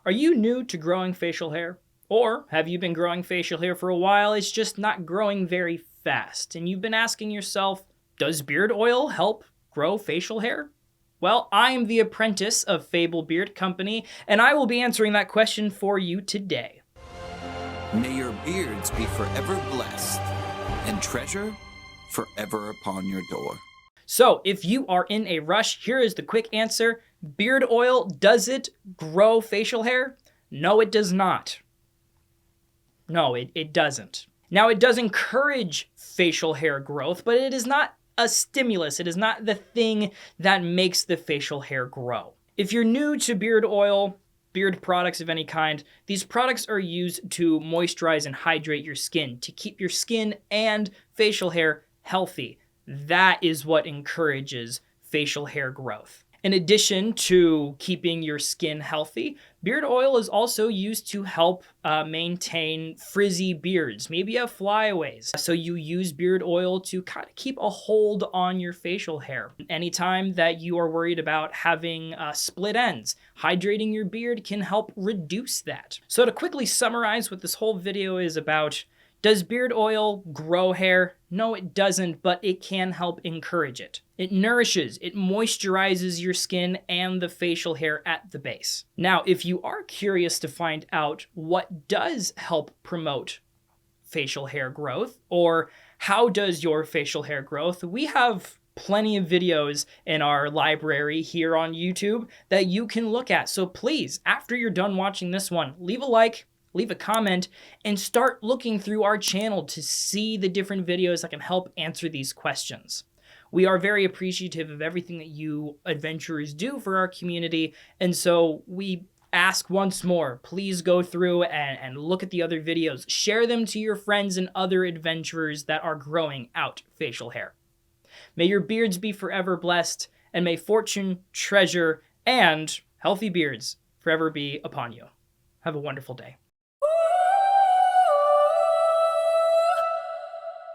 Are you new to growing facial hair? Or have you been growing facial hair for a while? It's just not growing very fast. And you've been asking yourself, does beard oil help grow facial hair? Well, I am the apprentice of Fable Beard Company, and I will be answering that question for you today. May your beards be forever blessed, and treasure forever upon your door. So, if you are in a rush, here is the quick answer. Beard oil, does it grow facial hair? No, it does not. No, it doesn't. Now, it does encourage facial hair growth, but it is not a stimulus. It is not the thing that makes the facial hair grow. If you're new to beard oil, beard products of any kind, these products are used to moisturize and hydrate your skin, to keep your skin and facial hair healthy. That is what encourages facial hair growth. In addition to keeping your skin healthy, beard oil is also used to help maintain frizzy beards. Maybe you have flyaways, so you use beard oil to kind of keep a hold on your facial hair. Anytime that you are worried about having split ends, hydrating your beard can help reduce that. So to quickly summarize what this whole video is about, does beard oil grow hair? No, it doesn't, but it can help encourage it. It nourishes, it moisturizes your skin and the facial hair at the base. Now, if you are curious to find out what does help promote facial hair growth, or how does your facial hair growth, we have plenty of videos in our library here on YouTube that you can look at. So please, after you're done watching this one, leave a like, leave a comment, and start looking through our channel to see the different videos that can help answer these questions. We are very appreciative of everything that you adventurers do for our community, and so we ask once more, please go through and look at the other videos. Share them to your friends and other adventurers that are growing out facial hair. May your beards be forever blessed, and may fortune, treasure, and healthy beards forever be upon you. Have a wonderful day.